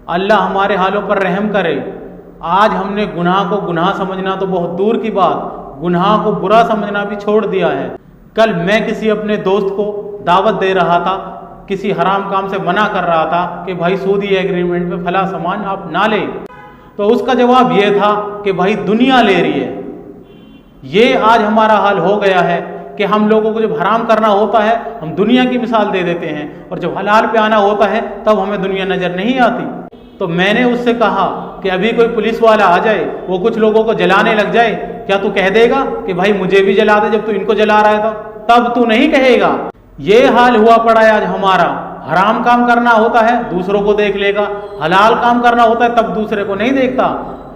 अल्लाह हमारे हालों पर रहम करे। आज हमने गुनाह को गुनाह समझना तो बहुत दूर की बात, गुनाह को बुरा समझना भी छोड़ दिया है। कल मैं किसी अपने दोस्त को दावत दे रहा था, किसी हराम काम से मना कर रहा था कि भाई सूदी एग्रीमेंट में फला सामान आप ना लें, तो उसका जवाब ये था कि भाई दुनिया ले रही है। ये आज हमारा हाल हो गया है कि हम लोगों को जब हराम करना होता है हम दुनिया की मिसाल दे देते हैं, और जब हलाल पे आना होता है तब हमें दुनिया नज़र नहीं आती। तो मैंने उससे कहा कि अभी कोई पुलिस वाला आ जाए, वो कुछ लोगों को जलाने लग जाए, क्या तू कह देगा कि भाई मुझे भी जला दे जब तू इनको जला रहा था? तब तू नहीं कहेगा। ये हाल हुआ पड़ा है आज हमारा। हराम काम करना होता है दूसरों को देख लेगा, हलाल काम करना होता है तब दूसरे को नहीं देखता।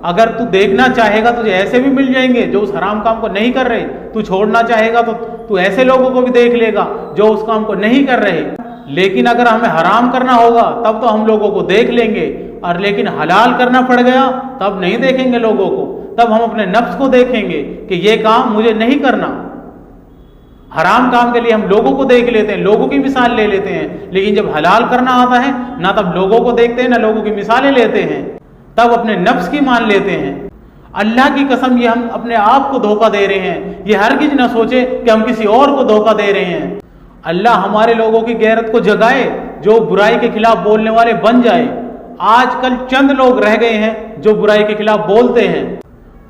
अगर तू देखना चाहेगा तुझे ऐसे भी मिल जाएंगे जो उस हराम काम को नहीं कर रहे, तू छोड़ना चाहेगा तो तू ऐसे लोगों को भी देख लेगा जो उस काम को नहीं कर रहे। लेकिन अगर हमें हराम करना होगा तब तो हम लोगों को देख लेंगे, और लेकिन हलाल करना पड़ गया तब नहीं देखेंगे लोगों को, तब हम अपने नफ्स को देखेंगे कि ये काम मुझे नहीं करना। हराम काम के लिए हम लोगों को देख लेते हैं, लोगों की मिसाल ले लेते हैं, लेकिन जब हलाल करना आता है ना तब लोगों को देखते हैं ना लोगों की मिसालें लेते हैं, तब अपने नफ्स की मान लेते हैं। अल्लाह की कसम ये हम अपने आप को धोखा दे रहे हैं। ये हरगिज़ ना सोचे कि हम किसी और को धोखा दे रहे हैं। अल्लाह हमारे लोगों की गैरत को जगाए, जो बुराई के खिलाफ बोलने वाले बन जाए। आजकल चंद लोग रह गए हैं जो बुराई के खिलाफ बोलते हैं,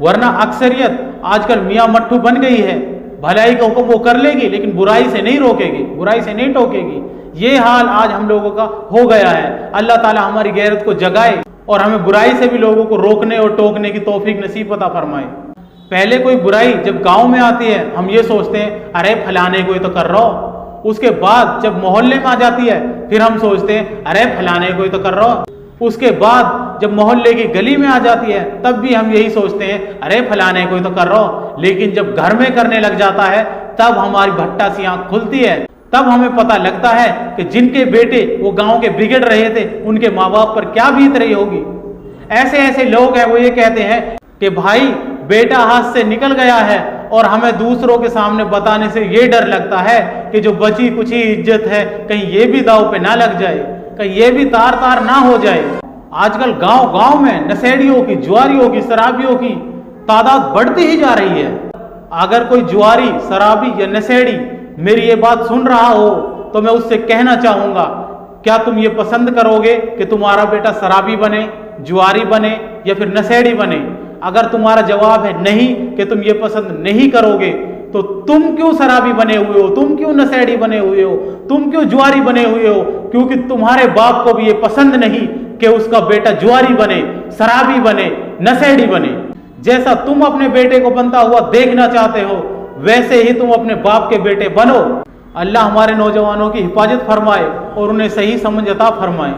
वरना अक्सरियत आजकल मियाँ मट्ठू बन गई है। भलाई का हुक्म वो कर लेगी लेकिन बुराई से नहीं रोकेगी, बुराई से नहीं टोकेगी। ये हाल आज हम लोगों का हो गया है। अल्लाह ताला हमारी गैरत को जगाए और हमें बुराई से भी लोगों को रोकने और टोकने की तौफीक नसीब अता फरमाए। पहले कोई बुराई जब गांव में आती है हम ये सोचते हैं अरे फलाने को ही तो कर रहा हो। उसके बाद जब मोहल्ले में आ जाती है फिर हम सोचते हैं अरे फलाने को ही तो कर रहा हो। उसके बाद जब मोहल्ले की गली में आ जाती है तब भी हम यही सोचते हैं अरे फलाने को ही तो कर रहा हो। लेकिन जब घर में करने लग जाता है तब हमारी भट्टा सी आंख खुलती है, तब हमें पता लगता है कि जिनके बेटे वो गांव के बिगड़ रहे थे उनके माँ बाप पर क्या बीत रही होगी। ऐसे ऐसे लोग हैं वो ये कहते हैं कि भाई बेटा हाथ से निकल गया है, और हमें दूसरों के सामने बताने से ये डर लगता है कि जो बची कुछ ही इज्जत है कहीं ये भी दाव पे ना लग जाए, कहीं ये भी तार तार ना हो जाए। आजकल गांव गांव में नशेड़ियों की, जुआरियों की, शराबियों की तादाद बढ़ती ही जा रही है। अगर कोई जुआरी, शराबी या नशेड़ी मेरी ये बात सुन रहा हो तो मैं उससे कहना चाहूँगा, क्या तुम ये पसंद करोगे कि तुम्हारा बेटा शराबी बने, जुआरी बने या फिर नशेड़ी बने? अगर तुम्हारा जवाब है नहीं कि तुम ये पसंद नहीं करोगे, तो तुम क्यों शराबी बने हुए हो, तुम क्यों नशेड़ी बने हुए हो, तुम क्यों जुआरी बने हुए हो? क्योंकि तुम्हारे बाप को भी ये पसंद नहीं कि उसका बेटा जुआरी बने, शराबी बने, नशेड़ी बने। जैसा तुम अपने बेटे को बनता हुआ देखना चाहते हो वैसे ही तुम अपने बाप के बेटे बनो। अल्लाह हमारे नौजवानों की हिफाजत फरमाए और उन्हें सही समझ अता फरमाए।